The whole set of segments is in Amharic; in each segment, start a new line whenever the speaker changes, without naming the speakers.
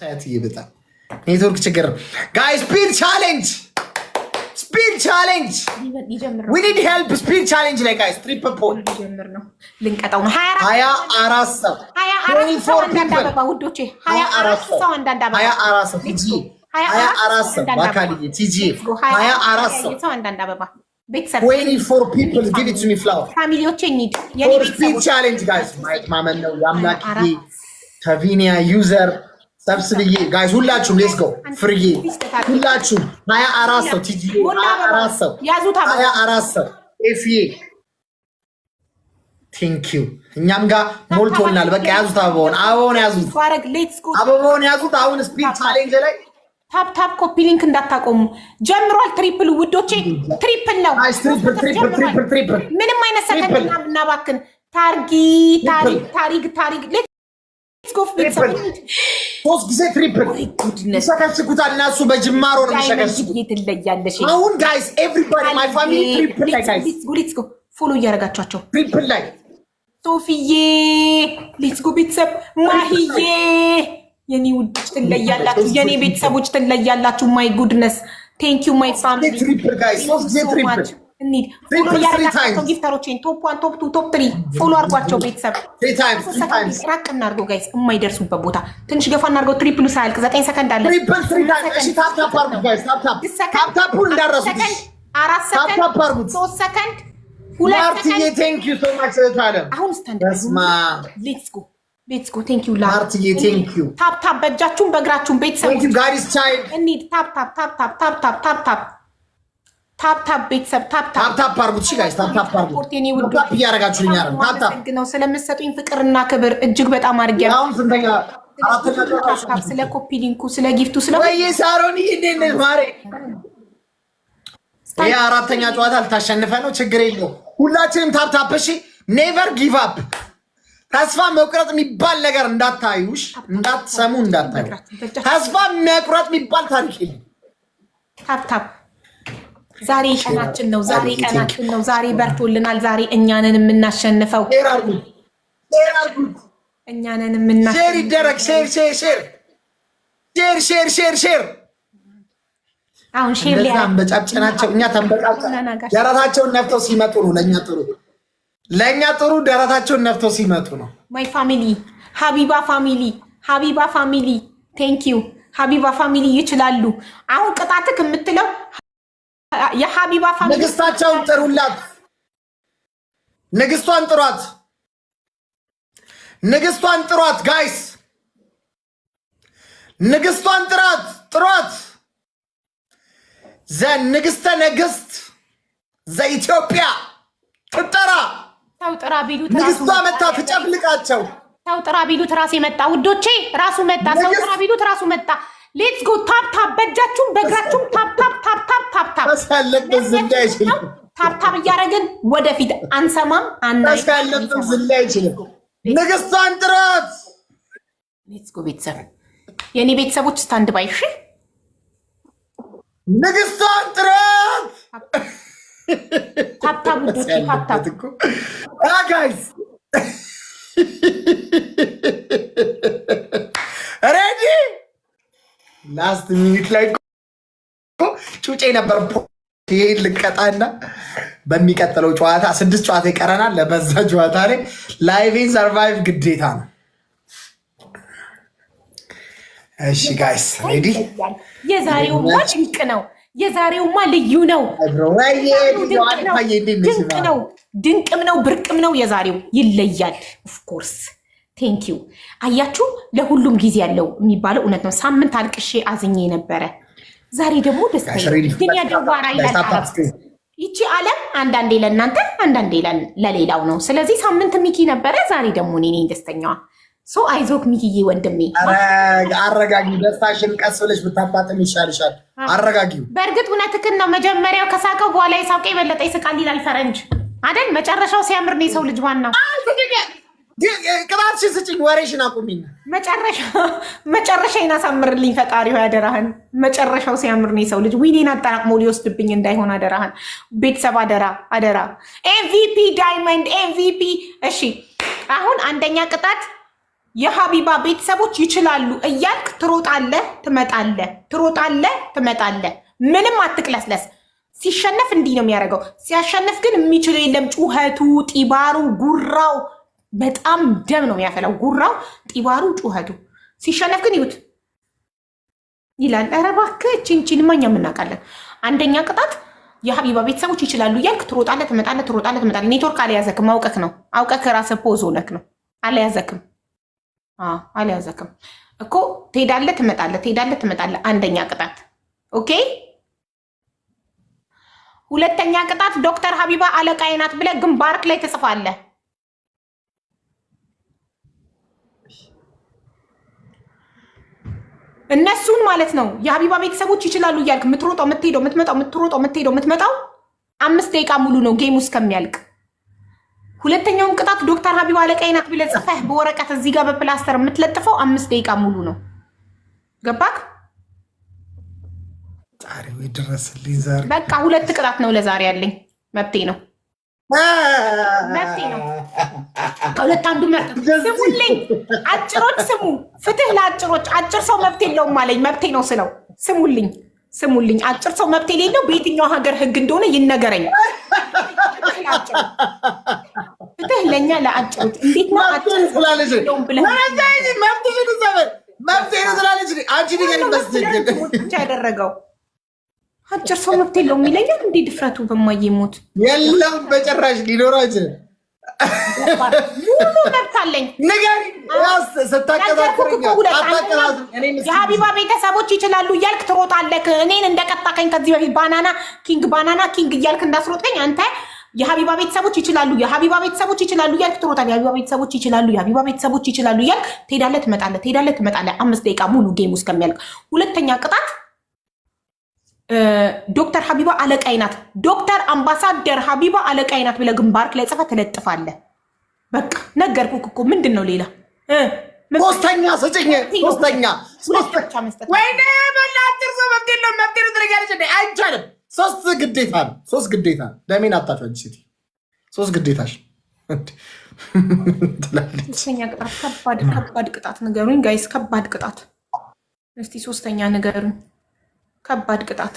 በጣም ኔትወርክ ችግር ጋይ ስፒድ ቻሌንጅ we need help speed challenge ላይ ጋይስ ትሪፕል ፖል
ጀምር ነው ልንቀጣው ነው
24 ሰው
24 ሰው አንዳንድ አበባ ውዶቼ 24 ሰው አንዳንድ አበባ
24 ሰው ቲጂ 24 ሰው ባካሊ ቲጂ 24 ሰው
አንዳንድ አበባ ቤተሰብ
24 people give it to me flower
ፋሚሊዎቼ ኒድ የኔ ቤተሰብ
speed challenge guys ማይክ ማመን ነው ያምላክ ከቪኒያ ዩዘር ሰብስብዬ ጋይስ ሁላችሁም ሌትስ ጎ ፍርዬ ሁላችሁም 24 ሰው ቲጂ 24 ሰው
ያዙት
24 ሰው ኤፍዬ ቴንክ ዩ እኛም ጋር ሞልቶልናል። በቃ ያዙት አበባውን ያዙት
ፋረግ ሌትስ ጎ
አበባውን ያዙት። አሁን ስፒድ ቻሌንጅ ላይ
ታፕ ኮፒ ሊንክ እንዳታቆሙ ጀምሯል። ትሪፕል ውዶቼ ትሪፕል ነው።
ትሪፕል
ምንም አይነት ሰከንድ እናባክን ታሪግ
ሶስት ጊዜ ትሪፕል ይሸከሽኩታል እና እሱ በጅማሮ ነው የሚሸከሽኩት። አሁን ጋይስ ኤቭሪባዲ ማይ ፋሚሊ ትሪፕል ላይ ጋይስ
ሌትስ ጎ ፎሎ እያደረጋችኋቸው
ትሪፕል ላይ
ሶፊዬ ሌትስ ጎ ቤተሰብ ማሂዬ የኔ ውዶች ትለያላችሁ፣ የኔ ቤተሰቦች ትለያላችሁ። ማይ ጉድነስ ቴንክ ዩ ማይ ፋሚሊ
ትሪፕል ጋይስ ሶስት ጊዜ ትሪፕል
እንዴ ፎሎ ያደረጋችሁ ጊፍተሮችን ቶፕ 1 ቶፕ 2 ቶፕ 3 ፎሎ አድርጓቸው ቤተሰብ
3 ታይምስ
ራቅ እናድርገው ጋይስ የማይደርሱበት ቦታ ትንሽ ገፋ እናድርገው። ትሪፕሉ ሳያልቅ 9 ሰከንድ አለ።
ትሪፕል 3 ታይምስ እሺ ታፕ አድርጉ ጋይስ ታፕ እንዳረሱት
4 ሰከንድ 3 ሰከንድ 2 ሰከንድ
ቴንክ ዩ ሶ ማች ታለም
አሁን ስታንድ ሌትስ ጎ ቴንክ ዩ
ማርትዬ ቴንክ ዩ
ታፕ በእጃችሁም በእግራችሁም ቤተሰብ
ቴንክ ዩ ጋይስ ቻይልድ
እንሂድ ታፕ ቤተሰብ ታፕ
አድርጉት። እሺ ጋይስ ታፕ አድርጉት። ታፕ እያደረጋችሁልኝ አይደል? ታፕ
ነው ስለምትሰጡኝ ፍቅርና ክብር እጅግ በጣም አድርጌያለሁ።
አሁን ስንተኛ አራተኛ
ስለ ኮፒ ሊንኩ ስለ ጊፍቱ ስለ
ወይ ሳሮኒ እንዴት ማሬ ይሄ አራተኛ ጨዋታ ልታሸንፈ ነው። ችግር የለውም። ሁላችንም ታፕ እሺ። ኔቨር ጊቭ አፕ ተስፋ መቁረጥ የሚባል ነገር እንዳታዩሽ፣ እንዳትሰሙ፣ እንዳታዩ። ተስፋ መቁረጥ የሚባል ታሪክ የለም።
ታፕ ዛሬ ቀናችን ነው። ዛሬ በርቶልናል። ዛሬ እኛንን የምናሸንፈው እኛንን የምናሸንፈው።
ሼር ይደረግ። ሼር
አሁን ሼር ላይ
አንበጫጭናቸው። እኛ ተንበጫጭና ደረታቸውን ነፍተው ሲመጡ ነው ለእኛ ጥሩ ደረታቸውን ነፍተው ሲመጡ ነው።
ማይ ፋሚሊ ሀቢባ ፋሚሊ ቴንክ ዩ ሀቢባ ፋሚሊ ይችላሉ። አሁን ቅጣትክ የምትለው የሀቢባ ፋሚሊ
ንግስታቸውን ጥሩላት። ንግስቷን ጥሯት ጋይስ፣ ንግስቷን ጥሯት። ንግስተ ነገስት ዘኢትዮጵያ ትጠራ።
ተው ጥራ ቢሉት
ንግስቷ መጣ ትጨፍልቃቸው።
ተው ጥራ ቢሉት ራሴ መጣ ውዶቼ፣ ራሱ መጣ። ተው ጥራ ቢሉት ራሱ መጣ። ሌትስ ጎ ታፕ በእጃችሁም በእግራችሁም ታፕ
ታስካለበት ዝላ አይችልም።
ታፕ እያደረግን ወደፊት አንሰማም
ታስካለበት ዝላ አይችልም። ንግስቷን ጥራት።
ሌትስ ጎ ቤተሰብ፣ የኔ ቤተሰቦች ስታንድ ባይ። እሺ
ንግስቷን ጥራት።
ታፕ ውዶቼ ታፕ
ጋይስ ሬዲ ላስት ሚኒት ላይ ጩጬ ነበር። ይሄን ልቀጣና በሚቀጥለው ጨዋታ 6 ጨዋታ ይቀረናል። ለበዛ ጨዋታ ላይ ላይቭን ሰርቫይቭ ግዴታ ነው። እሺ ጋይስ ሬዲ።
የዛሬውማ ድንቅ ነው። የዛሬውማ ልዩ ነው። ድንቅም ነው ብርቅም ነው። የዛሬው ይለያል። ኦፍኮርስ ቴንክ ዩ። አያችሁ ለሁሉም ጊዜ ያለው የሚባለው እውነት ነው። ሳምንት አልቅሼ አዝኜ ነበረ። ዛሬ ደግሞ ደስተኛ ግን ያደዋራ ይላል። ይቺ ዓለም አንዳንዴ ለእናንተ አንዳንዴ ለሌላው ነው። ስለዚህ ሳምንት ሚኪ ነበረ፣ ዛሬ ደግሞ እኔ ነኝ ደስተኛዋ። ሶ አይዞክ ሚኪዬ ወንድሜ፣
አረጋጊው። ደስታሽን ቀስ ብለሽ ብታባጥም ይሻልሻል። አረጋጊው።
በእርግጥ እውነትህን ነው። መጀመሪያው ከሳቀው በኋላ የሳቀው የበለጠ ይስቃል ይላል ፈረንጅ አይደል? መጨረሻው ሲያምር ነው የሰው ልጅ ዋናው።
ቅጣትሽን ስጭኝ፣ ወሬሽን አቁሚኝ።
መጨረሻዬን አሳምርልኝ ፈጣሪ ሆይ አደራህን። መጨረሻው ሲያምር ነው የሰው ልጅ። ዊኔን አጠራቅሞ ሊወስድብኝ እንዳይሆን አደራህን። ቤተሰብ አደራ። ኤምቪፒ ዳይመንድ ኤምቪፒ። እሺ አሁን አንደኛ ቅጣት የሀቢባ ቤተሰቦች ይችላሉ እያልክ ትሮጣለህ፣ ትመጣለህ። ምንም አትቅለስለስ። ሲሸነፍ እንዲህ ነው የሚያደርገው። ሲያሸንፍ ግን የሚችለው የለም። ጩኸቱ፣ ጢባሩ፣ ጉራው በጣም ደም ነው የሚያፈላው። ጉራው፣ ጢባሩ፣ ጩኸቱ። ሲሸነፍ ግን ይዩት ይላል። ኧረ እባክህ ቺንቺንማ እኛም እናውቃለን። አንደኛ ቅጣት የሀቢባ ቤተሰቦች ይችላሉ እያልክ ትሮጣለህ፣ ትመጣለህ። ኔትወርክ አልያዘክም፣ አውቀክ ነው። አውቀክ ራስህ ፖዝ ሆነክ ነው። አልያዘክም እኮ። ትሄዳለህ፣ ትመጣለህ። አንደኛ ቅጣት ኦኬ። ሁለተኛ ቅጣት ዶክተር ሀቢባ አለቃዬ ናት ብለህ ግንባርክ ላይ ትጽፋለህ። እነሱን ማለት ነው የሀቢባ ቤተሰቦች ይችላሉ እያልክ የምትሮጠው የምትመጣው 5 ደቂቃ ሙሉ ነው ጌም ውስጥ ከሚያልቅ። ሁለተኛውን ቅጣት ዶክተር ሀቢባ አለቃዬ ናት ብለህ ጽፈህ በወረቀት እዚህ ጋር በፕላስተር የምትለጥፈው 5 ደቂቃ ሙሉ ነው። ገባክ? በቃ 2 ቅጣት ነው ለዛሬ ያለኝ። መብቴ ነው። ከሁለት አንዱ መርጥ። ስሙልኝ አጭሮች ስሙ። ፍትህ ለአጭሮች። አጭር ሰው መብት የለውም አለኝ። መብቴ ነው ስለው ስሙልኝ። አጭር ሰው መብት የሌለው በየትኛው ሀገር ህግ እንደሆነ ይነገረኝ። ፍትህ ለእኛ ለአጭሮች። እንዴት ነው አጭር ስላለች ያደረገው? አጭር ሰው መብት የለውም ይለኛል። እንዴ ድፍረቱ! በማየሞት
የለም በጭራሽ ሊኖር አይችልም።
ሙሉ መብት አለኝ። የሀቢባ ቤተሰቦች ይችላሉ እያልክ ትሮጣለህ። እኔን እንደቀጣከኝ ከዚህ በፊት ባናና ኪንግ እያልክ እንዳስሮጠኝ አንተ የሀቢባ ቤተሰቦች ይችላሉ እያልክ ትሮጣለህ። የሀቢባ ቤተሰቦች ይችላሉ እያልክ ትሄዳለህ፣ ትመጣለህ። 5 ደቂቃ ሙሉ ጌም ውስጥ ከሚያልቅ። ሁለተኛ ቅጣት ዶክተር ሀቢባ አለቃዬ ናት፣ ዶክተር አምባሳደር ሀቢባ አለቃዬ ናት ብለህ ግንባርክ ላይ ጽፈህ ትለጥፋለህ። በቃ ነገርኩህ እኮ። ምንድን ነው ሌላ?
ሶስተኛ ስጭኝ። ወይኔ በላጭር ሰው መብት የለውም። መብት ነው ትለኛለች። አይቻልም። 3 ግዴታ ነው። 3 ግዴታ ነው። ለምን አታጫጭ ሴት? 3 ግዴታሽ ትላለች።
ሶስተኛ ቅጣት ከባድ ቅጣት ንገሩኝ ጋይስ። ከባድ ቅጣት እስቲ ሶስተኛ ንገሩኝ። ከባድ ቅጣት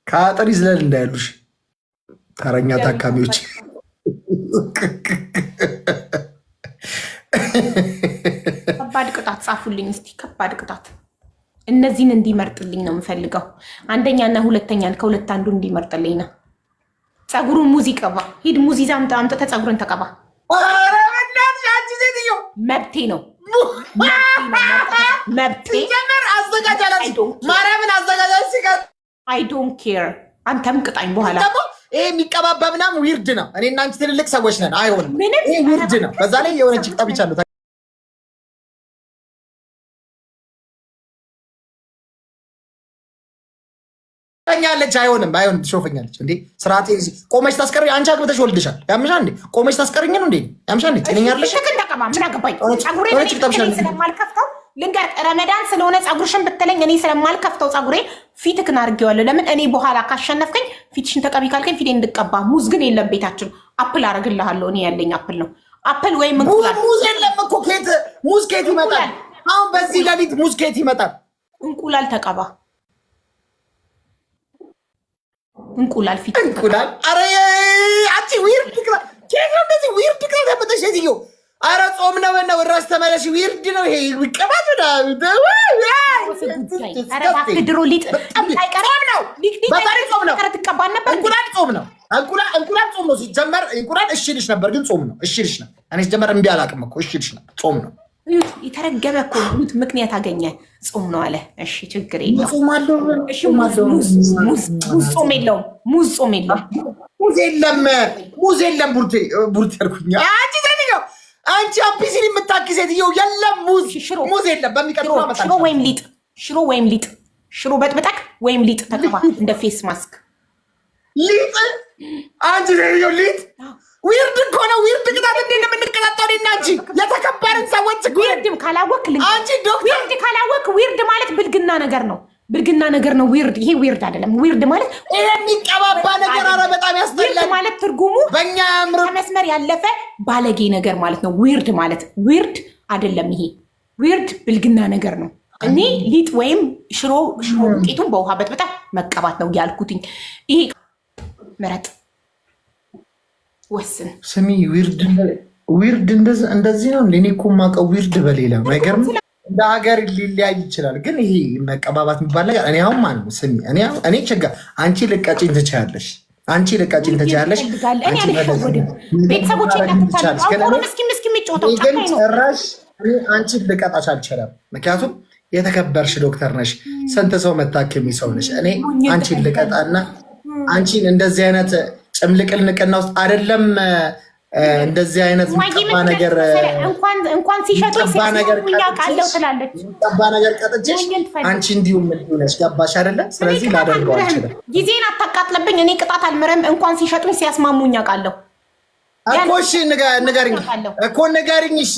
ከአጥር ይዝለል እንዳያሉሽ ተረኛ ታካሚዎች።
ከባድ ቅጣት ጻፉልኝ እስቲ። ከባድ ቅጣት እነዚህን እንዲመርጥልኝ ነው የምፈልገው። አንደኛና ሁለተኛን ከሁለት አንዱ እንዲመርጥልኝ ነው። ፀጉሩን ሙዝ ይቀባ። ሂድ ሙዝ ይዛ አምጥተህ ፀጉርን ተቀባ። መብቴ ነው።
ማርያምን አዘጋጃች።
አይ ዶንት ኬር። አንተም ቅጣኝ በኋላ።
ይሄ የሚቀባባ ምናምን ዊርድ ነው። እኔ እና አንቺ ትልልቅ ሰዎች ነን። አይሆንም። ይሄ ዊርድ ነው። በዛ ላይ የሆነች ቅጠብቻለሁ ኛለች። አይሆንም። ትሾፈኛለች እንዴ! ስርዓት ቆመች ታስቀሪ። አንቺ አግብተሽ ወልድሻል። ያምሻ እንዴ? ቆመች ታስቀሪኝ ነው እንዴ? ያምሻ እንዴ? ጤነኛ አይደለሽ።
ምን አገባኝ? ፀጉሬን ስለማልከፍተው ልንገር፣ ረመዳን ስለሆነ ፀጉርሽን ብትለኝ እኔ ስለማልከፍተው ፀጉሬ ፊትክን አድርጌዋለሁ። ለምን እኔ በኋላ ካሸነፍከኝ ፊትሽን ተቀቢ ካልከኝ ፊቴን እንድቀባ። ሙዝ ግን የለም ቤታችን። አፕል አደርግልሃለሁ። እኔ ያለኝ አፕል ነው። አፕል ወይም እንቁላል።
ሙዝ የለም እኮ ሙዝ ኬት ይመጣል? አሁን በዚህ ሌሊት ሙዝ ኬት ይመጣል?
እንቁላል ተቀባ። እንቁላል ፊት
እንቁላል። አረ አንቺ ዊርድ ቅጣት ኬት ነው እንደዚህ ዊርድ ቅጣት ያመጣሽ ሴትዮ። አረ ጾም ነው እና ወራስ ተመለሽ። ዊርድ ነው ይሄ። ይቀባት ወዳ
ድሮ ሊጥ አይቀርም ነው።
በዛሬ ጾም ነው።
ትቀባል ነበር።
እንቁላል ጾም ነው። እንቁላል ጾም ነው ሲጀመር። እንቁላል እሺ ልሽ ነበር ግን ጾም ነው። እሺ ልሽ ነበር። እኔ ሲጀመር እምቢ አላውቅም እኮ። እሺ ልሽ ነበር። ጾም ነው።
የተረገመ እኮ ምክንያት አገኘ። ጾም ነው አለ። እሺ ችግር የለውም።
ጾም አለው።
እሺ ሙዝ ጾም የለውም። ሙዝ ጾም የለውም።
ሙዝ የለም። ቡርቴ አልኩኝ። አንቺ አፒሲን የምታኪ ሴትዮ የለም። ሙዝ የለም። በሚቀጥለው ዓመት
ሽሮ ወይም ሊጥ ሽሮ በጥብጠቅ ወይም ሊጥ ተቀባ እንደ ፌስ ማስክ።
ሊጥ አንቺ ሴትዮ ሊጥ ዊርድ እኮ ነው። ዊርድ ቅጣት እንዴት ነው የምንቀጣጠው? እኔና አንቺ የተከበርን ሰዎች እኮ
ዊርድም ካላወቅ
አንቺ ዶክተር
ዊርድ ካላወቅ ዊርድ ማለት ብልግና ነገር ነው። ብልግና ነገር ነው። ዊርድ ይሄ ዊርድ አይደለም። ዊርድ ማለት
የሚቀባባ ነገር አረ በጣም ያስጠላል
ማለት ትርጉሙ
በእኛ አምሮ
ከመስመር ያለፈ ባለጌ ነገር ማለት ነው። ዊርድ ማለት ዊርድ አይደለም። ይሄ ዊርድ ብልግና ነገር ነው። እኔ ሊጥ ወይም ሽሮ ዱቄቱን በውሃ በጥብጣ መቀባት ነው ያልኩትኝ። ይሄ ምረጥ ወስን።
ስሚ ዊርድ እንደዚህ ነው። እኔ እኮ የማውቀው ዊርድ በሌላ አይገርም። እንደ ሀገር ሊለያይ ይችላል፣ ግን ይሄ መቀባባት የሚባል ነገር እኔ አሁን ማለት ነው። ስሚ እኔ ችግር አንቺ ልቀጭኝ ትችያለሽ፣
ቤተሰቦች
ግን ጭራሽ አንቺ ልቀጣሽ አልችልም። ምክንያቱም የተከበርሽ ዶክተር ነሽ፣ ስንት ሰው መታከሚ ሰው ነሽ። እኔ አንቺን ልቀጣና አንቺን እንደዚህ አይነት ጭምልቅልቅና ውስጥ አይደለም እንደዚህ አይነት የሚቀባ ነገር
እንኳን ሲሸጡ ነገር
ቀጥቼሽ አንቺ እንዲሁም ነሽ። ገባሽ አይደለ? ስለዚህ ላደርገው አልችልም።
ጊዜን አታቃጥለብኝ። እኔ ቅጣት አልምርም። እንኳን ሲሸጡኝ ሲያስማሙኝ አውቃለሁ
እኮ። እሺ ንገሪኝ እኮ ንገሪኝ። እሺ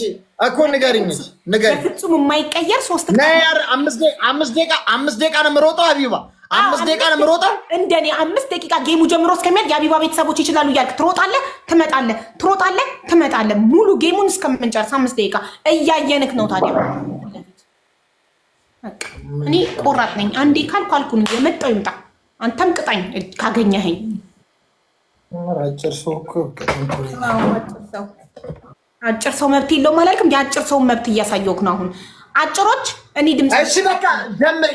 እኮ ንገሪኝ።
በፍጹም የማይቀየር 3
5 ደቂቃ ነው የምሮጠው ሀቢባ 5 ደቂቃ ነው የምሮጠው።
እንደኔ 5 ደቂቃ ጌሙ ጀምሮ እስከሚያልቅ የሀቢባ ቤተሰቦች ይችላሉ እያልክ ትሮጣለህ፣ ትመጣለህ። ሙሉ ጌሙን እስከምንጨርስ 5 ደቂቃ እያየንክ ነው። ታዲያ እኔ ቆራጥ ነኝ። አንዴ ካልኩኝ የመጣው ይምጣ። አንተም ቅጣኝ ካገኘኸኝ። አጭር ሰው መብት የለውም አላልክም? የአጭር ሰውን መብት እያሳየሁህ ነው አሁን። አጭሮች እኔ ድምጽ
እሺ በቃ ጀምር።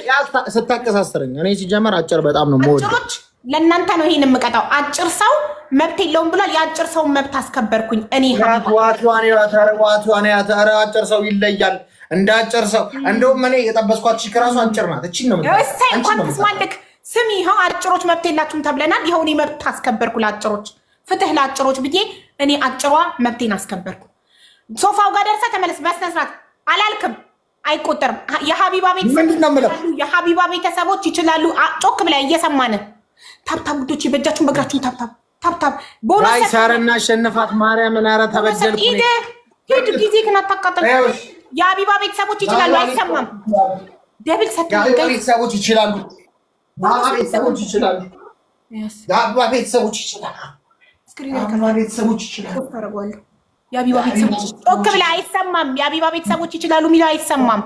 ስታቀሳስረኝ እኔ ሲጀመር አጭር በጣም ነው ሞድ።
አጭሮች ለእናንተ ነው ይሄን የምቀጣው። አጭር ሰው መብት የለውም ብሏል። የአጭር ሰው መብት አስከበርኩኝ እኔ። አጭር ሰው ይለያል እንደ አጭር ሰው። እንደውም እኔ የጠበስኳት ራሱ አጭር ናት። እቺ ነው እሰይ እንኳን ተስማልክ። ስሚ ይኸው አጭሮች መብት የላችሁም ተብለናል። ይኸው እኔ መብት አስከበርኩ ለአጭሮች። ፍትህ ለአጭሮች ብዬ እኔ አጭሯ መብቴን አስከበርኩ። ሶፋው ጋር ደርሰህ ተመለስ በስነ ስርዓት አላልክም? አይቆጠርም። የሀቢባ ቤተሰቦች ይችላሉ። ጮክ ብላ እየሰማን ታብታብ ውዶች፣ በእጃችሁን በእግራችሁን ታብታብ።
ቦነስ ሳረና አሸነፋት ማርያምን። ኧረ ተበደልኩ።
ሂድ ጊዜ ግን አታቃጥል። የሀቢባ ቤተሰቦች ይችላሉ። አይሰማም። ደብል
ቤተሰቦች ይችላሉ። ቤተሰቦች ይችላሉ። ቤተሰቦች ይችላሉ።
የሀቢባ ቤተሰቦች ጮክ ብላ አይሰማም። የሀቢባ ቤተሰቦች ይችላሉ የሚለው አይሰማም።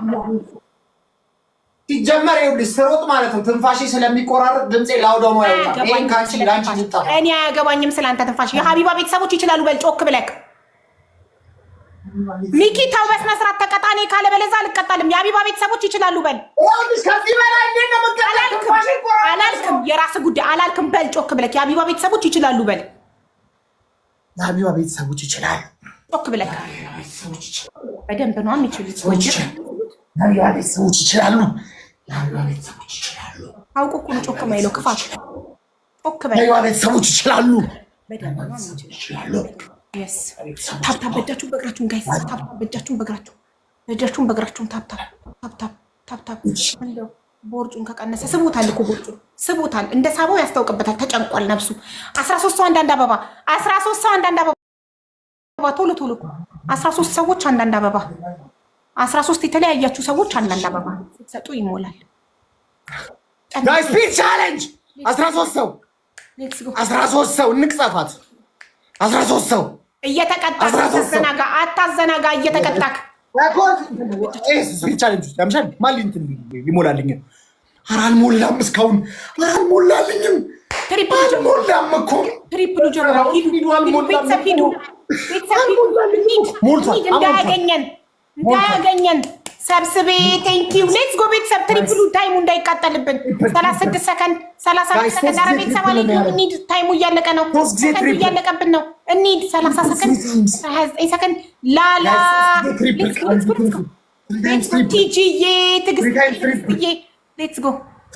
ሲጀመር ይኸውልሽ ስሮጥ ማለት ነው ትንፋሽ ስለሚቆራረጥ ድምጼ ላውዶ ነው ያወጣው። ይሄን ካንቺ ላንቺ ይጣ
እኔ አያገባኝም ስላንተ ትንፋሽ። የሀቢባ ቤተሰቦች ይችላሉ በል ጮክ ብለክ። ሚኪ ተው በስነ ስርዓት ተቀጣ። እኔ ካለ በለዛ አልቀጣልም። የሀቢባ ቤተሰቦች ይችላሉ በል።
ከዚህ በላይ እንዴት ነው
አላልክም። የራስ ጉዳይ አላልክም። በል ጮክ ብለክ የሀቢባ ቤተሰቦች ይችላሉ በል።
የሀቢባ ቤተሰቦች ይችላሉ
ጮክ ብለክ። በደንብ ነው የሚችሉት።
የሀቢባ ቤተሰቦች ይችላሉ።
አውቁ እኮ ጮክ ማይለው ክፋት። ጮክ በል።
የሀቢባ ቤተሰቦች ይችላሉ።
በደንብ ነው የሚችሉት። ታብታብ በእጃችሁን በእግራችሁን ጋይስ፣ ታብታብ በእጃችሁን በእግራችሁን ታብታብ። እንደው ቦርጩን ከቀነሰ ስቦታል እኮ ቦርጩን ስቦታል። እንደ ሳበው ያስታውቅበታል። ተጨንቋል ነፍሱ። 13 ሰው አንዳንድ አበባ 13 ሰው አንዳንድ አበባ ቶሎ 13 ሰዎች አንዳንድ አበባ 13 የተለያያችሁ ሰዎች አንዳንድ አበባ ስትሰጡ ይሞላል።
ጋይስ ስፒድ ቻሌንጅ 13 ሰው እንቅጸፋት። 13 ሰው
እየተቀጣ አታዘናጋ እየተቀጣክ
ስፒድ ቻሌንጅ ያምሻል። ማሊንት ሊሞላልኝ አልሞላም እስካሁን አልሞላልኝም።
ትሪፕሉ ጀምሮ ቤተሰብ ሂዱ እንዳያገኘን ሰብስቤ ቴንኪው ሌትስ ጎ ቤተሰብ። ትሪፕሉ ታይሙ እንዳይቃጠልብን 36 ሰከንድ 32 ሰከንድ። ኧረ ቤተሰብ አለ እንሂድ። ታይሙ እያለቀ ነው። ሰከንዱ እያለቀብን ነው። እንሂድ 30 ሰከንድ 29 ሰከንድ። ላላ ቲጂዬ ትግስትዬ ሌትስ ጎ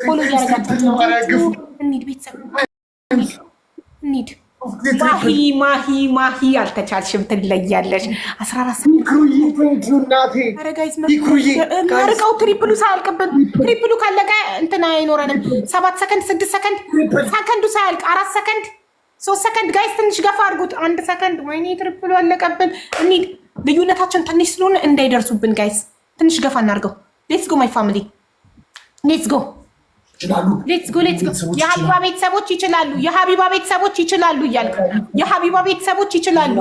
ፎሎ እያደረጋችሁ እንሂድ ቤተሰብ እንሂድ። ማሂ አልተቻልሽም፣ ትለያለሽ። 14 ርቀው ትሪፕሉ ሳያልቅብን። ትሪፕሉ ካለቀ እንትን አይኖረንም። 7 ሰከንድ 6 ሰከንድ ሰከንዱ ሳያልቅ 4 ሰከንድ 3 ሰከንድ። ጋይስ ትንሽ ገፋ አድርጉት። 1 ሰከንድ። ወይኔ ትሪፕሉ አለቀብን። እንሂድ። ልዩነታችን ትንሽ ስለሆነ እንዳይደርሱብን ጋይስ ትንሽ ገፋ እናድርገው። ሌትስ ጎ ማይ ፋሚሊ ሌትስ ጎ ሌትስ ጎ የሀቢባ ቤተሰቦች ይችላሉ። የሀቢባ ቤተሰቦች ይችላሉ እያልክ የሀቢባ ቤተሰቦች ይችላሉ።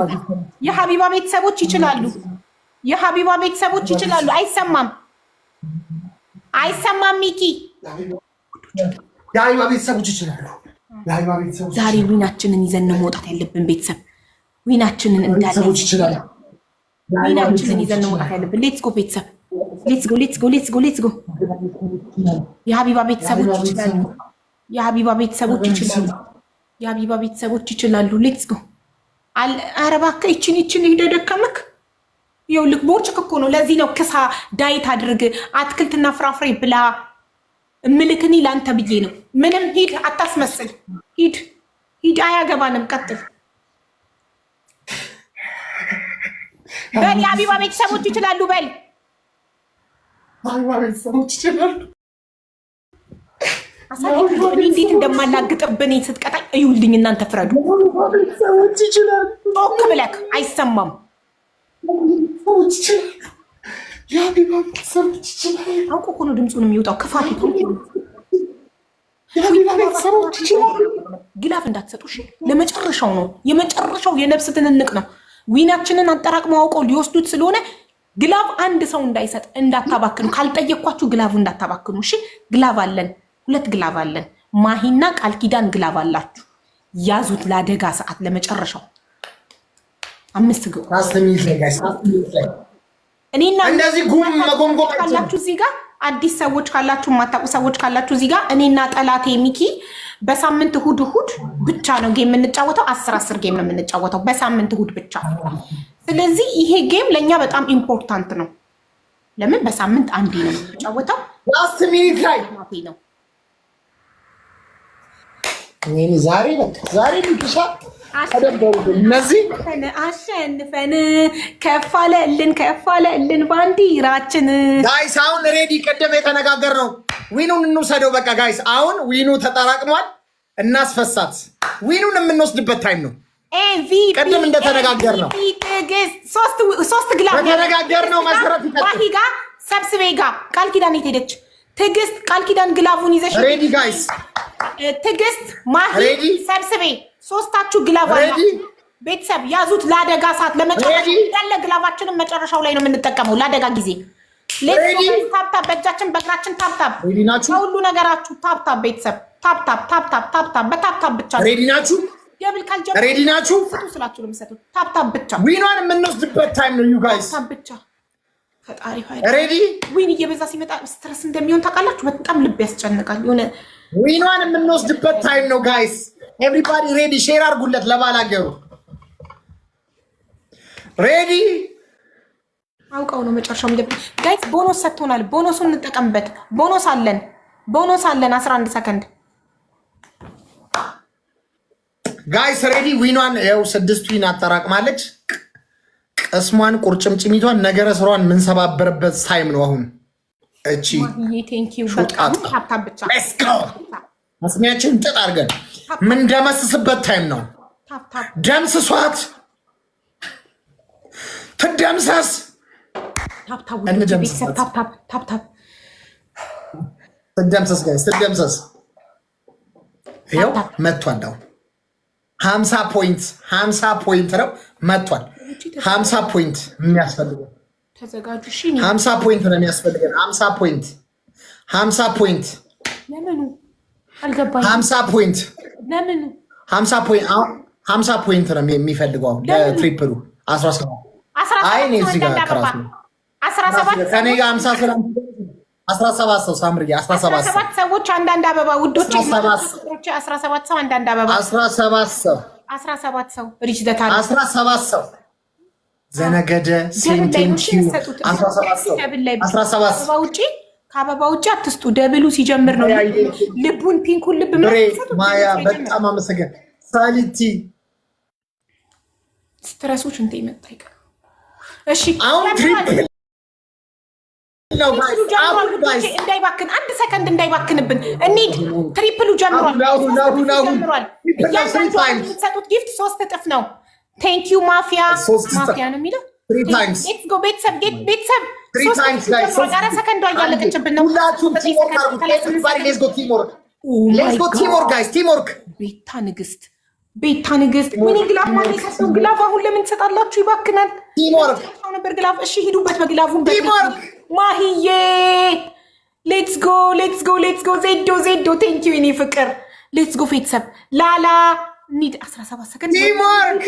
የሀቢባ ቤተሰቦች ይችላሉ። የሀቢባ ቤተሰቦች ይችላሉ። አይሰማም ሚኪ።
የሀቢባ ቤተሰቦች ይችላሉ።
ዛሬ ዊናችንን ይዘን ነው መውጣት ያለብን። ቤተሰብ ዊናችንን እንዳለ ዊናችንን ይዘን ነው መውጣት ያለብን። ሌትስ ጎ ቤተሰብ ሌትስ ጎ። የሀቢባ ቤተሰቦች ይችላሉ። የሀቢባ ቤተሰቦች ይችላሉ። የሀቢባ ቤተሰቦች ይችላሉ። ሌትስ ጎ። ኧረ እባክህ ይችን ሂደህ ደከመክ። ይኸውልህ ቦርጭ እኮ ነው። ለዚህ ነው ክሳ ዳይት አድርግ አትክልትና ፍራፍሬ ብላ እምልክኒ ለአንተ ብዬ ነው። ምንም ሂድ አታስመስል። ሂድ አያገባንም። ቀጥል በል። የሀቢባ ቤተሰቦች ይችላሉ በል።
ቤተሰቦች ይችላሉ።
እኔ እንዴት እንደማላግጥብን ስትቀጣኝ እዩልኝ። እናንተ ፍረዱ።
ቤተሰቦች ይችላሉ።
ጮክ ብለክ አይሰማም።
የሀቢባ ቤተሰቦች ይችላሉ።
አውቆ እኮ ነው ድምፁን የሚወጣው። ክፋት
የሀቢባ ቤተሰቦች ይችላሉ።
ግላፍ እንዳትሰጡ እሺ። ለመጨረሻው ነው። የመጨረሻው የነፍስ ትንንቅ ነው። ዊናችንን አጠራቅመው አውቀው ሊወስዱት ስለሆነ ግላቭ አንድ ሰው እንዳይሰጥ እንዳታባክኑ። ካልጠየኳችሁ ግላቭ እንዳታባክኑ እሺ። ግላቭ አለን፣ 2 ግላቭ አለን። ማሂና ቃል ኪዳን ግላቭ አላችሁ። ያዙት ለአደጋ ሰዓት ለመጨረሻው 5 ግቡ። እኔና
እንደዚህ መጎምጎም
ካላችሁ እዚህ ጋር አዲስ ሰዎች ካላችሁ የማታውቁ ሰዎች ካላችሁ እዚህ ጋር እኔና ጠላቴ ሚኪ በሳምንት እሁድ ብቻ ነው ጌም የምንጫወተው። 10 ጌም ነው የምንጫወተው በሳምንት እሁድ ብቻ። ስለዚህ ይሄ ጌም ለእኛ በጣም ኢምፖርታንት ነው። ለምን በሳምንት አንዴ ነው የምንጫወተው።
ላስት ሚኒት ላይ
ነው።
ዛሬ ልክሻ አደበሩ እነዚህ
አሸንፈን ከፋለልን ባንዲራችን።
ጋይስ አሁን ሬዲ ቅድም የተነጋገር ነው። ዊኑን እንውሰደው በቃ ጋይስ። አሁን ዊኑ ተጠራቅሟል። እናስፈሳት። ዊኑን የምንወስድበት ታይም ነው። ቅድም እንደተነጋገር ነው።
ሶስት ግላፍ
በተነጋገር ነው መሰረት
ማሂ ጋ ሰብስቤ ጋ ቃል ኪዳን የት ሄደች? ትዕግስት ቃል ኪዳን ግላፉን ይዘሽ
ሬዲ ጋይስ።
ትዕግስት ማሂ ሰብስቤ ሶስታችሁ ግላፍ አለ። ቤተሰብ ያዙት ለአደጋ ሰዓት ለመጨረሻ ያለ ግላፋችንን መጨረሻው ላይ ነው የምንጠቀመው ለአደጋ ጊዜ። ታፕታፕ በእጃችን በእግራችን ታፕታፕ ሁሉ ነገራችሁ ታፕታፕ ቤተሰብ ታፕታፕ በታፕታፕ ብቻ
ሬዲ ናችሁ? ሬዲ ናችሁ?
ስላችሁ ነው የምሰጡት። ታፕታፕ ብቻ
ዊኗን የምንወስድበት ታይም ነው ዩ ጋይስ።
ታፕታፕ ብቻ ፈጣሪ ሆይ
ሬዲ።
ዊን እየበዛ ሲመጣ ስትረስ እንደሚሆን ታውቃላችሁ። በጣም ልብ ያስጨንቃል። የሆነ
ዊኗን የምንወስድበት ታይም ነው ጋይስ። ኤቭሪባዲ ሬዲ። ሼር አድርጉለት ለባላገሩ። ሬዲ
አውቀው ነው መጨረሻው የሚደብ ጋይስ። ቦኖስ ሰጥቶናል። ቦኖሱን እንጠቀምበት። ቦኖስ አለን 11 ሰከንድ
ጋይስ ሬዲ። ዊኗን ያው 6 ዊን አጠራቅማለች። ቅስሟን ቁርጭምጭሚቷን ነገረ ስሯን የምንሰባበርበት ታይም ነው አሁን። እቺ መስሚያችን ጥጥ አድርገን ምንደመስስበት ታይም ነው። ደምስሷት፣ ትደምሰስ፣ ትደምሰስ ጋይስ፣ ትደምሰስ። ይኸው መጥቷል። አሁን 50 ፖይንት ነው መጥቷል። 50 ፖይንት የሚያስፈልገው
ተዘጋጁ።
50 ፖይንት ነው የሚያስፈልገን። 50 ፖይንት
ለምኑ አልገባኝ።
50 ፖይንት
ለምኑ
50 ፖይንት ነው የሚፈልገው ለትሪፕሉ 17። አይ እኔ እዚህ ጋር ከራሱ
17
ከኔ ጋር 50 17 ሰው ሳምርዬ
17 ሰዎች አንዳንድ አበባ ውዶች 17 ሰው አንዳንድ አበባ 17 ሰው ሪች ዘታ
17 ሰው ዘነገደ ሴንቴንኪው 17 ሰው
ውጪ ከአበባ ውጪ አትስጡ። ደብሉ ሲጀምር ነው ልቡን ፒንኩን ልብ
ማያ በጣም አመሰገን ሳሊቲ
ስትረሶች እንተ ይመጣ ይቀር። እሺ
አሁን ትሪፕል ነው
እንዳይባክን 1 ሰከንድ እንዳይባክንብን እንሂድ። ትሪፕሉ ጀምሯል። የምትሰጡት ጊፍት 3 እጥፍ ነው። ቴንክ ዩ ማፊያ ነው የሚለው። ቤተሰብ ሰከንዷ እያለቀችብን ነው።
ሁላችሁም ቲምወርክ አድርጉ። ኤቭሪባዲ ሌትስ ጎ ቲምወርክ፣ ሌትስ ጎ ቲምወርክ ጋይስ፣ ቲምወርክ። ቤታ ንግስት ምን ግላፍ ማለት ነው? ግላፍ አሁን ለምን ትሰጣላችሁ? ይባክናል። ቲምወርክ ነበር ግላፍ። እሺ ሂዱበት በግላፉን። ቲምወርክ ማሂዬ ሌትስ ጎ ዜዶ ቴንክ ዩ እኔ ፍቅር። ሌትስ ጎ ቤተሰብ ላላ ኒድ 17 ሰከንድ ቲምወርክ።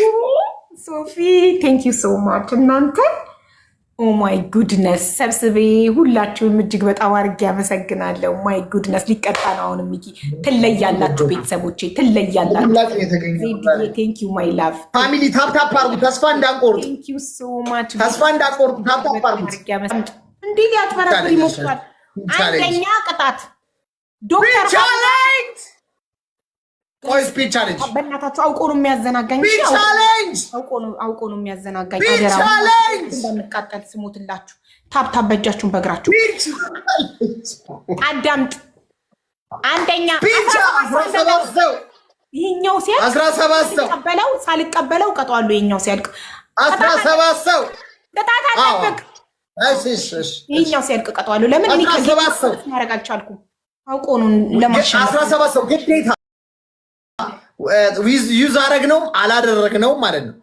ሶፊ ቴንክ ዩ ሶ ማች እናንተ። ኦ ማይ ጉድነስ ሰብስቤ ሁላችሁም እጅግ በጣም አድርጌ አመሰግናለሁ። ማይ ጉድነስ ሊቀጣ ነው አሁን። ሚኪ ትለያላችሁ፣ ቤተሰቦቼ ትለያላችሁ። ቴንክ ዩ ማይ ላቭ
ፋሚሊ። ታፕ አርጉ፣ ተስፋ እንዳንቆርጡ።
ቴንክ ዩ ሶ ማች
ተስፋ እንዳንቆርጡ። ታፕ አርጉ።
እንዴ ሊያትበረብር ይሞክራል። አንደኛ ቅጣት ዶክተር
ቻሌንጅ። ቆይ ስፒድ ቻሌንጅ
በእናታችሁ አውቆ ነው የሚያዘናጋኝ። አውቆ ነው የሚያዘናጋኝ። እንዳንቃጠል ስሞትላችሁ። ታፕታፕ በእጃችሁን በእግራችሁ አዳምጥ። አንደኛ ይሄኛው ሲያልቅ
17 ሰው
ሳልቀበለው ቀጠዋለሁ። ይሄኛው ሲያልቅ
17 ሰው
ቅጣት አጠብቅ። ይሄኛው ሲያልቅ ቀጠዋለሁ። ለምን እኔ ማድረግ አልቻልኩም? አውቆ ነው ለማሸነፍ
17 ሰው ግዴታ ዩዝ አደረግነው አላደረግነው ማለት ነው።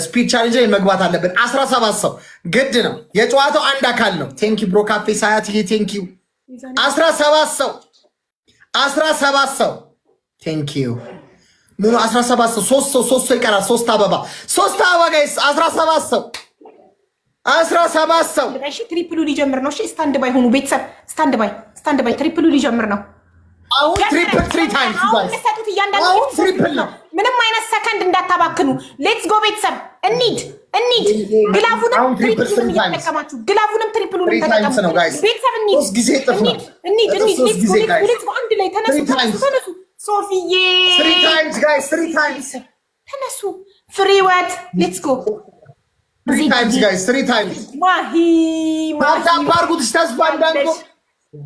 ስፒድ ቻሌንጅ ላይ መግባት አለብን። 17 ሰው ግድ ነው። የጨዋታው አንድ አካል ነው። ቴንኪ ብሮ ካፌ ሳያትዬ ቴንኪ። 17 ሰው ቴንኪ ሙሉ 17 ሰው። 3 ሰው ይቀራል። 3 አበባ ጋይስ። 17 ሰው።
እሺ ትሪፕሉ ሊጀምር ነው። እሺ ስታንድ ባይ ሆኑ ቤተሰብ። ስታንድ ባይ ትሪፕሉ ሊጀምር ነው።
አሁን ትሪፕል 3 ታይምስ
ሰጡት። እያንዳንዱ
ትሪፕል ነው።
ምንም አይነት ሰከንድ እንዳታባክኑ። ሌትስ ጎ ቤተሰብ እንሂድ። ግላፉንም ትሪፕሉንም እየተጠቀማችሁ ግላፉንም ትሪፕሉንም ተጠቀሙ ቤተሰብ። እንሂድ። ሌትስ ጎ አንድ ላይ ተነሱ። ሶፊዬ
3 ታይምስ ጋይስ፣ 3 ታይምስ
ተነሱ። ፍሪወት ሌትስ ጎ
3 ታይምስ ጋይስ፣ 3 ታይምስ።
ማሂ
ታፕ አድርጉት። ተስፋ እንዳንቆርጥ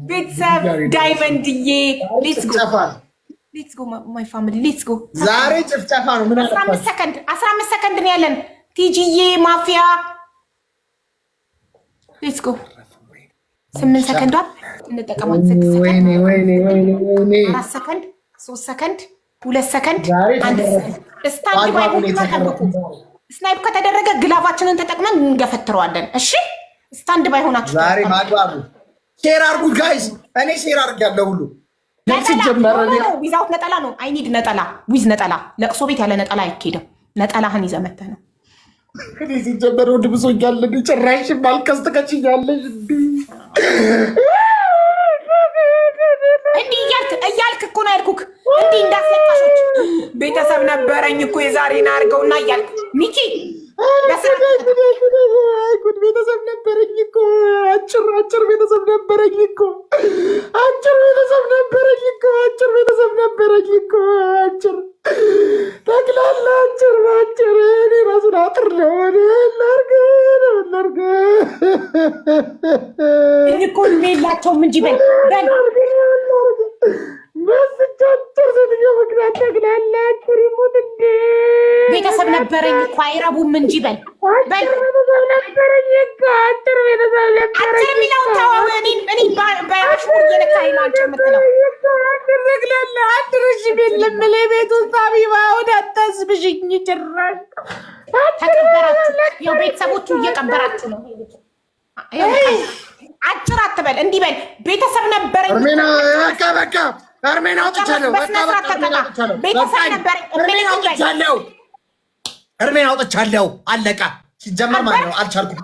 ቤተሰብ። ዳይመንድዬ ሌትስ ጎ ማይ ፋሚሊ ሌትስ ጎ።
ዛሬ ጭፍጨፋ ነው። ምን
15 ሰከንድ ነው ያለን። ቲጂዬ ማፊያ ሌትስ ጎ 8 ሰከንዷን እንጠቀማት። 6 ሰከንድ፣ 4 ሰከንድ፣ 3 ሰከንድ፣ 2 ሰከንድ፣ 1 ሰከንድ። ስታንድ ባይ ሆናችሁ ስናይፕ ከተደረገ ግላቫችንን ተጠቅመን እንገፈትረዋለን። እሺ ስታንድ ባይ ሆናችሁ
ዛሬ ማግባቡ ሼር አድርጉት ጋይስ። እኔ ሼር አድርጋለሁ ሁሉ
ዊዛውት ነጠላ ነው። አይ ኒድ ነጠላ ዊዝ ነጠላ። ለቅሶ ቤት ያለ ነጠላ አይኬድም። ነጠላህን ይዘህ መተህ ነው።
እኔ ሲጀመር ወድ ብሶኛል። ጭራሽ ማልቀስ ትቀጭኛለሽ።
እንዲህ እያልክ እኮ ነው ያልኩክ። እንዲህ እንዳስለቃሾች ቤተሰብ ነበረኝ እኮ የዛሬን አድርገውና እያልክ ሚኪ
ጉድ ቤተሰብ ነበረኝ እኮ። አጭር ቤተሰብ ነበረኝ እኮ። ጠቅላላ አጭር እኔ ራሱን አጥር ነው እናርገ
እኮ የላቸውም እንጂ በል
መስቻጭር ሴትዮ ምክንያት ጠቅላላ አጭር ይሙት እንዴ።
ቤተሰብ ነበረኝ እኮ አይረቡም እንጂ በል
ቤተሰብ ነበረኝ እኮ። አጭር ቤተሰብ ነበረኝ
የሚለውን ተዋው። እኔ በአሽሙር እየነካኸኝ ነው አጭር የምትለው።
ጠቅላላ አድርሽ የለም ለቤት ውስጥ አቢባ ወደ አታስብሽኝ። ጭራሽ
ተቀበራችሁ። ያው ቤተሰቦቹ እየቀበራችሁ ነው። አጭር አትበል፣ እንዲህ በል ቤተሰብ ነበረኝ።
በቃ አርሜን አውጥቻለሁ። እርሜን አውጥቻለሁ። አለቀ። ሲጀመር ማለት ነው። አልቻልኩም።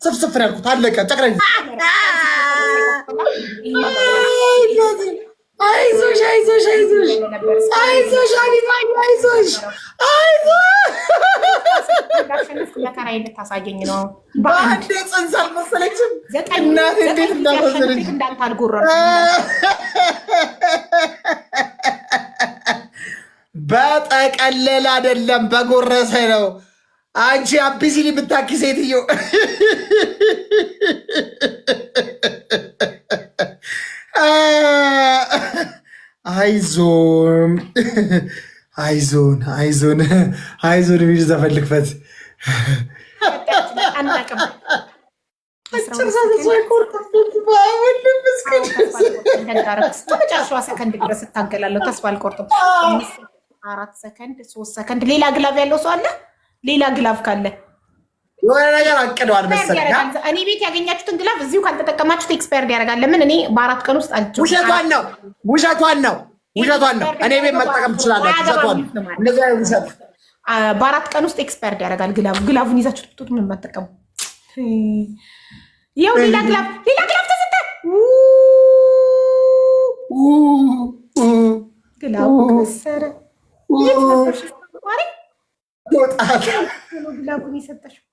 ስፍስፍ ነው ያልኩት። አለቀ። ጨቅረኝ። አይዞሽ
መከራዬን ልታሳየኝ ነው።
በአንዴ ጽንስ አልመሰለችም። እናቴ እንዴት እንዳሳዘነች
እንዳንተ አልጎረም።
በጠቀለል አይደለም በጎረሰ ነው። አንቺ አቢሲኒ ብታኪ ሴትዮ አይዞን ሚል ዘፈልግበት
መጨረሻዋ ሰከንድ ድረስ እታገላለሁ። ተስፋ አልቆርጥም። 4 ሰከንድ 3 ሰከንድ። ሌላ ግላቭ ያለው ሰው አለ? ሌላ ግላቭ ካለ
የሆነ ነገር አቅደዋል መሰለኝ።
እኔ ቤት ያገኛችሁትን ግላቭ እዚሁ ካልተጠቀማችሁት ኤክስፓየርድ ያደርጋል። ለምን እኔ በ4 ቀን ውስጥ አልጨው።
ውሸቷን ነው። እኔ ቤት መጠቀም ትችላላችሁ። ውሸቷን እንደዛ ውሸት።
በ4 ቀን ውስጥ ኤክስፓየርድ ያደርጋል ግላቭን ይዛችሁ ትጡት። ምን መጠቀሙ ይኸው ሌላ ግላቭ ተሰጠ። ግላቭ ከሰረ ግላቭን የሰጠሽው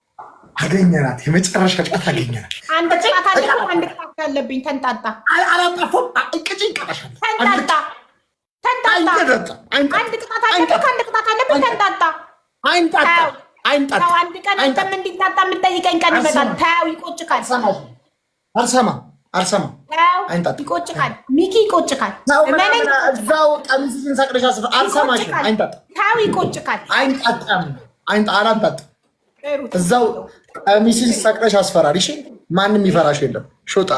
አገኘናት። የመጨረሻ ጫት አገኘናት።
አንድ ጫት አለብኝ። አንድ ቅጣት ያለብኝ ተንጣጣ።
አላጠፉም። ቅጭኝ ቀረሻል።
ተንጣጣ። አንድ ቅጣት አለብኝ። አንድ ቅጣት አለብኝ። ተንጣጣ። አይንጣጣ። አንድ ቀን አንተም እንዲጣጣ የምትጠይቀኝ ቀን ይመጣል። ታው ይቆጭካል።
አልሰማም። አይንጣጣ።
ይቆጭካል። ሚኪ ይቆጭካል።
እዛው ቀሚስሽን ሰቅለሽ አስፈ አልሰማሽም። አይንጣጣ።
ታው ይቆጭካል።
አይንጣጣም። አላንጣጣም። እዛው ቀሚስሽን ሰቅለሽ አስፈራሪ። እሺ፣ ማንም ይፈራሽ የለም። ሾጣ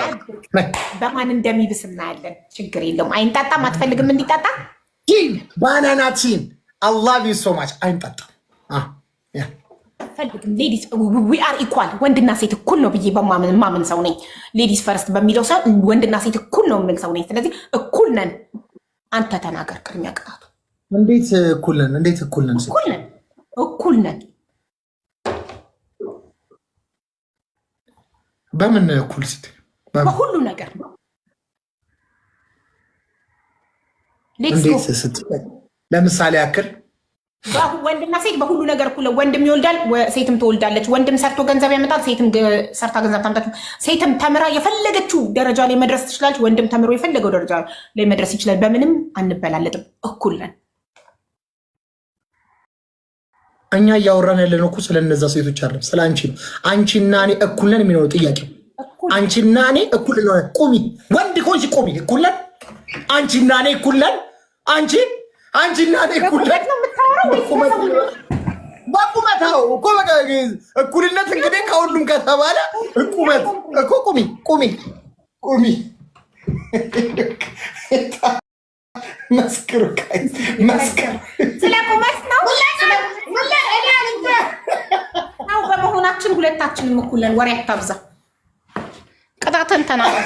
በማን እንደሚብስ እናያለን። ችግር የለውም። አይንጣጣም። አትፈልግም እንዲጣጣ?
ባናና ቲን አይ ላቭ ዩ ሶ ማች። አይንጣጣም።
ፈልግም። ሌዲስ ዊ አር ኢኳል፣ ወንድና ሴት እኩል ነው ብዬ በማምን ሰው ነኝ። ሌዲስ ፈርስት በሚለው ሰው ወንድና ሴት እኩል ነው የምል ሰው ነኝ። ስለዚህ እኩል ነን። አንተ ተናገር። ቅድሚያ ቅጣቱ
እንዴት እኩል ነን? እኩል ነን። በምን እኩል ስትል?
በሁሉ ነገር ነው።
እንዴት ስትል? ለምሳሌ ያክል
ወንድና ሴት በሁሉ ነገር እኩል። ወንድም ይወልዳል፣ ሴትም ትወልዳለች። ወንድም ሰርቶ ገንዘብ ያመጣል፣ ሴትም ሰርታ ገንዘብ ታመጣለች። ሴትም ተምራ የፈለገችው ደረጃ ላይ መድረስ ትችላለች። ወንድም ተምሮ የፈለገው ደረጃ ላይ መድረስ ይችላል። በምንም አንበላለጥም። እኩል ነን።
እኛ እያወራን ያለን እኮ ስለነዛ ሴቶች አይደለም፣ ስለ አንቺ ነው። አንቺና እኔ እኩል ነን የሚለው ጥያቄው። አንቺና እኔ እኩል ነን። ቁሚ፣ ወንድ ኮንሽ ቁሚ። እኩል ነን። አንቺና እኔ እኩል ነን። አንቺና እኔ እኩል ነን። በቁመታው እኮ በቃ እኩልነት እንግዲህ ከሁሉም ከተባለ ቁመት እኮ ቁሚ መስክሩ።
ስለ ቁመት ነው በመሆናችን ሁለታችንም እኩል ነን። ወሬ አታብዛ። ቅጣትን ተናገር።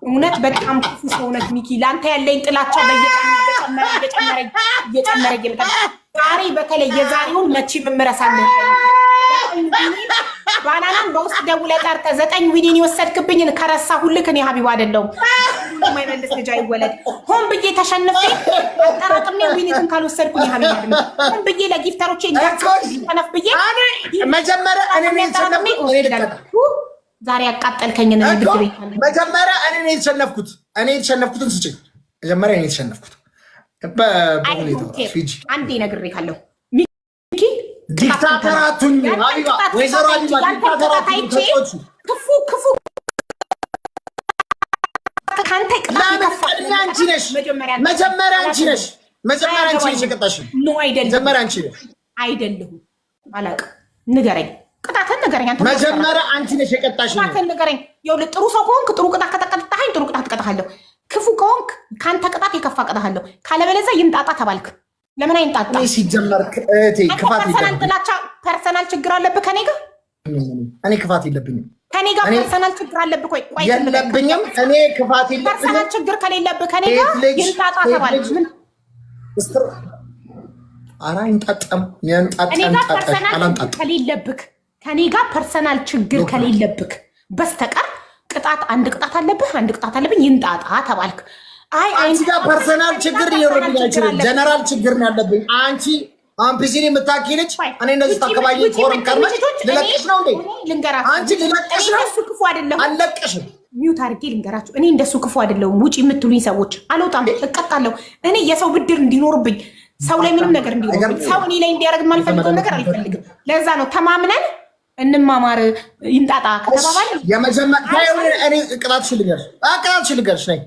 እውነት በጣም ክፉ ሰውነት ሚኪ። ለአንተ ያለኝ ጥላቻ እየጨመረ ይመጣል። ዛሬ በተለይ የዛሬውን መቼም እምረሳለሁ። ባናናን በውስጥ ደውለህ ጠርተህ 9 ዊኒን የወሰድክብኝን ከረሳ ሁልክ እኔ ሀቢባ አይደለሁም። የማይመልስ ልጅ አይወለድ። ሆን ብዬ ተሸንፌ አጠራቅሜ ዊኒትን ካልወሰድኩኝ ሀቢባ አይደለሁም። ሆን ብዬ ለጊፍተሮቼ እንዳትነፍ ብዬ
መጀመሪያ
ዛሬ ያቃጠልከኝ ነው።
መጀመሪያ እኔ የተሸነፍኩትን ስጭኝ። መጀመሪያ እኔ የተሸነፍኩት
አንዴ ነግሬሃለሁ።
ዲክታተራቱኝ ወይዘሮ
ክፉ ከአንተ
አንቺ ነሽ። መጀመሪያ አንቺ ነሽ የቀጣሽ። መጀመሪያ አንቺ ነሽ።
አይደለሁም። አላውቅም። ንገረኝ። ቅጣትን ንገረኝ። አንተ
መጀመሪያ አንቺ ነሽ የቀጣሽ።
ቅጣትን ንገረኝ። ይኸውልህ ጥሩ ሰው ከሆንክ ጥሩ ቅጣት ከተቀጣኸኝ ጥሩ ቅጣት እቀጣሃለሁ። ክፉ ከሆንክ ከአንተ ቅጣት የከፋ እቀጣሃለሁ። ካለበለዚያ ይምጣጣ ተባልክ። ለምን አይምጣጣ?
ሲጀመር ክፋት
ፐርሰናል ችግር አለብህ ከኔ ጋር?
እኔ ክፋት የለብኝም።
ከኔ ጋር ፐርሰናል ችግር አለብህ? ቆይ
የለብኝም። እኔ ክፋት የለብኝም።
ፐርሰናል ችግር ከሌለብህ ከኔ ጋር ይምጣጣ ተባልክ። ምን
ኧረ አይንጣጣም።
ከኔ ጋር ፐርሰናል ችግር ከሌለብህ በስተቀር ቅጣት አንድ ቅጣት አለብኝ ይምጣጣ ተባልክ።
አንቺ ጋር ፐርሰናል ችግር ሊኖርብኝ አይችልም። ጀነራል ችግር ነው ያለብኝ። አንቺ አምፒሲኒ የምታኪልች እኔ እነዚህ ተከባይ ኮረም ቀርመሽ ልለቅሽ ነው እንዴ? አንቺ ልለቅሽ ነው።
እሱ ክፉ አይደለም።
አልለቅሽም።
ሚውት አድርጌ ልንገራችሁ። እኔ እንደሱ ክፉ አይደለሁም። ውጪ የምትሉኝ ሰዎች አልወጣም፣ እቀጣለሁ። እኔ የሰው ብድር እንዲኖርብኝ ሰው ላይ ምንም ነገር እንዲኖርብኝ ሰው እኔ ላይ እንዲያደርግ የማልፈልገውን ነገር አልፈልግም። ለዛ ነው ተማምነን እንማማር ይምጣጣ ከተባባል
እኔ ቅጣትሽን ልንገርሽ ነኝ።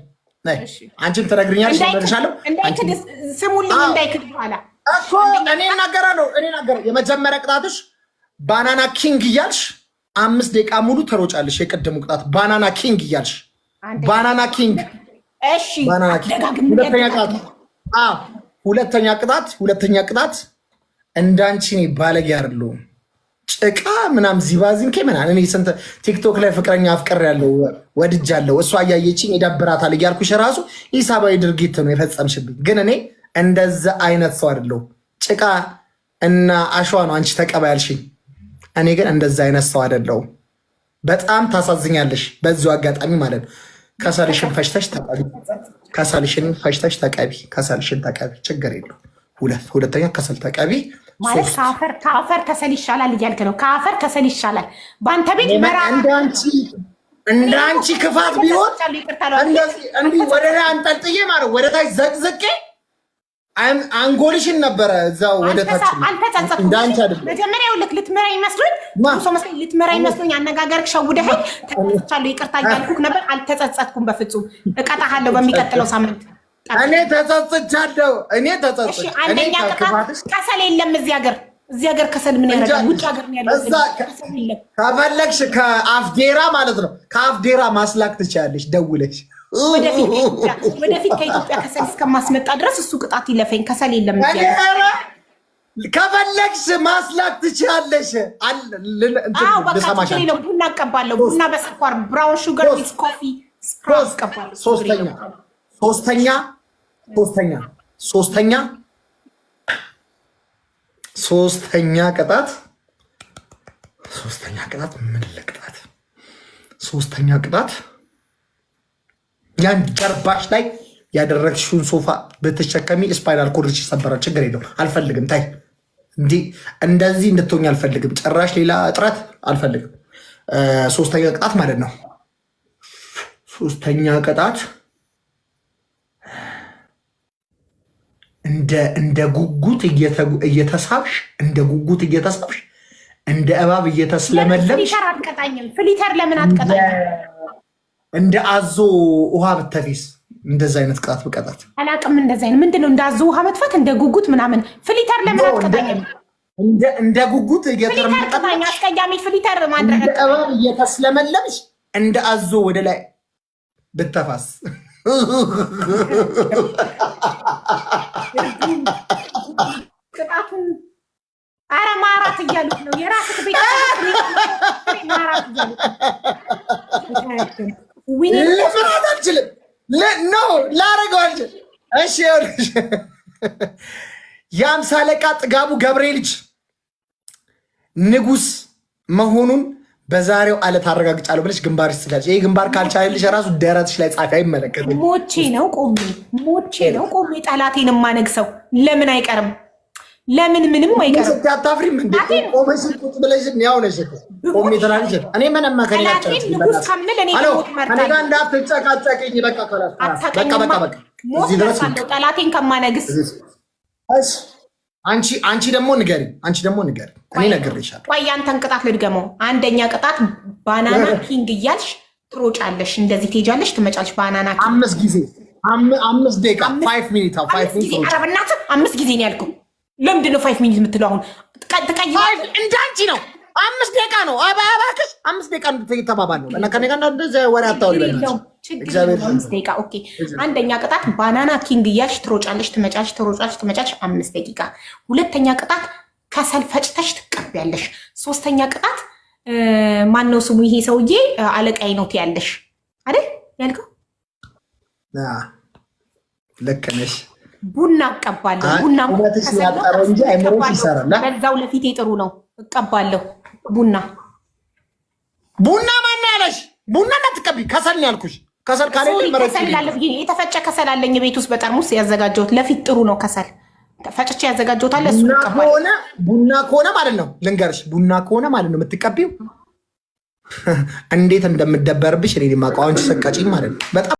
አንቺም ትነግሪኛለሽ።
ስሙልኝ እንዳይክድ በኋላ
እኮ እኔ እናገራለሁ። የመጀመሪያ ቅጣትሽ ባናና ኪንግ እያልሽ 5 ደቂቃ ሙሉ ተሮጫለሽ። የቀደሙ ቅጣት ባናና ኪንግ እያልሽ ባናና ኪንግ።
እሺ
ሁለተኛ ቅጣት እንዳንቺ እኔ ባለጌ አይደለሁም። ጭቃ ምናምን ዚባዚንኬ ምናምን እኔ ስንት ቲክቶክ ላይ ፍቅረኛ አፍቅር ያለው ወድጃለሁ፣ እሷ እያየችኝ ይደብራታል እያልኩሽ ራሱ ሂሳባዊ ድርጊት ነው የፈጸምሽብኝ። ግን እኔ እንደዛ አይነት ሰው አይደለሁም። ጭቃ እና አሸዋ ነው አንቺ ተቀባያልሽኝ። እኔ ግን እንደዛ አይነት ሰው አይደለሁም። በጣም ታሳዝኛለሽ። በዚሁ አጋጣሚ ማለት ነው ከሰልሽን ፈሽተሽ ተቀቢ፣ ከሰልሽን ተቀቢ፣ ችግር የለው። ሁለተኛ ከሰል ተቀቢ
ማለት ከአፈር ከሰል ይሻላል እያልክ ነው። ከአፈር ከሰል ይሻላል። በአንተ ቤት
እንደ አንቺ ክፋት ቢሆን እንዲህ ወደ ላይ አንጠልጥዬ ማለት ወደ ታች ዘቅዝቄ አንጎልሽን ነበረ እዛው ወደ ታች።
አልተጸጸትኩም። መጀመሪያ ይኸውልህ ልትመራኝ መስሎኝ አነጋገርክ ሸውደኸኝ ተጸጽቻለሁ፣ ይቅርታ እያልኩህ ነበር። አልተጸጸትኩም በፍጹም። እቀጣሃለሁ በሚቀጥለው ሳምንት።
እኔ ተጸጽቻለሁ።
አንደኛ ቅጣት ከሰል የለም እዚህ ሀገር ከሰል ምን ያደርጋል? ውጭ ሀገር ነው ያለው።
ከፈለግሽ ከአፍዴራ ማለት ነው ከአፍዴራ ማስላክ ትችያለሽ ደውለሽ።
ወደፊት ከኢትዮጵያ ከሰል እስከማስመጣ ድረስ እሱ ቅጣት ይለፈኝ። ከሰል የለም
ከፈለግሽ ማስላክ ትችያለሽ።
ቡና እቀባለሁ። ቡና በስኳር ብራውን ሹገር ዊዝ ኮፊ እቀባለሁ።
ሶስተኛ ቅጣት ምን ልቅጣት? ሶስተኛ ቅጣት ያን ጀርባሽ ላይ ያደረግሽውን ሶፋ ብትሸከሚ ስፓይናል ኮርድሽ ይሰበራል። ችግር የለው አልፈልግም። ታይ እንደዚህ እንድትሆኝ አልፈልግም። ጭራሽ ሌላ እጥረት አልፈልግም። ሶስተኛ ቅጣት ማለት ነው። ሶስተኛ ቅጣት እንደ ጉጉት እየተሳብሽ እንደ እባብ እየተስለመለምሽ
ፍሊተር ለምን አትቀጣኝም?
እንደ አዞ ውሃ ብተፊስ እንደዛ አይነት ቅጣት ብቀጣት
አላቅም። እንደዛ አይነት ምንድነው? እንደ አዞ ውሃ መጥፋት፣ እንደ ጉጉት ምናምን። ፍሊተር ለምን አትቀጣኝም?
እንደ ጉጉት
እየተረመጠኝ አስቀያሚ ፍሊተር ማድረግ
እንደ እባብ እየተስለመለምሽ እንደ አዞ ወደ ላይ ብተፋስ
ቅጣቱን አረ ማራት እያሉት ነው። የራስህ ቤት ማራት እያሉት
ፍርሃት አልችልም። ላረገው አልችልም። እሺ የአምሳ አለቃ ጥጋቡ ገብሬ ልጅ ንጉስ መሆኑን በዛሬው ዕለት አረጋግጫለሁ ብለሽ ግንባር ይስጋል። ይሄ ግንባር ካልቻለልሽ ራሱ ደረትሽ ላይ ጻፊ አይመለከትም።
ሞቼ ነው ቆሜ ጠላቴን የማነግሰው። ለምን አይቀርም? ለምን ምንም አይቀርም?
አታፍሪም እንዴ? ቆመሽ ቁጭ ብለሽ ያው ነሽ ቆሜ ተራልሽ። እኔ ምንም ማከራያቸው
ንጉስ ከምል እኔ ሞት መርጣለሁ።
እኔ ጋር እንዳትጨቃጨቂኝ። በቃ በቃ
እዚህ ድረስ ጠላቴን ከማነግስ።
እሺ አንቺ ደግሞ ንገሪ። እኔ ነግሬሻለሁ።
ቆይ ያንተን ቅጣት ልድገመው። አንደኛ ቅጣት ባናና ኪንግ እያልሽ ትሮጫለሽ፣ እንደዚህ ትሄጃለሽ፣ ትመጫለሽ። ባናና ኪንግ
5 ጊዜ 5 ደቂቃ 5 ሚኒት 5 ሚኒት።
ኧረ በእናትህ 5 ጊዜ ነው ያልኩህ። ለምንድን ነው 5 ሚኒት የምትለው? አሁን
እንዳንቺ ነው 5 ደቂቃ ነው። እባክሽ 5 ደቂቃ ተባባል ነው እና ከኔ ጋር እንደዚህ ወሬ አታውሪ።
ደቂቃ ኦኬ። አንደኛ ቅጣት ባናና ኪንግ እያልሽ ትሮጫለሽ፣ ትመጫለሽ፣ ትመጫለሽ 5 ደቂቃ። ሁለተኛ ቅጣት ከሰል ፈጭተሽ ትቀቢያለሽ። ሶስተኛ ቅጣት ማነው ስሙ ይሄ ሰውዬ አለቃይ ነው ትያለሽ አይደል ያልከው?
ልክ ነሽ።
ቡና እቀባለሁ። ቡና
ያጠረው እንጂ አይምሮሽ ይሰራል።
በዛው ለፊቴ ጥሩ ነው። እቀባለሁ ቡና
ማን ያለሽ? ቡና እንዳትቀቢ ከሰል ነው ያልኩሽ። ከሰል ካለ
የተፈጨ ከሰል አለኝ ቤት ውስጥ በጠርሙስ ያዘጋጀሁት። ለፊት ጥሩ ነው። ከሰል ፈጭቼ ያዘጋጀሁት አለ። እሱ
ቡና ከሆነ ማለት ነው ልንገርሽ፣ ቡና ከሆነ ማለት ነው የምትቀቢው። እንዴት እንደምደበርብሽ እኔ ማውቀው አንቺ ሰቀጪኝ ማለት ነው በጣም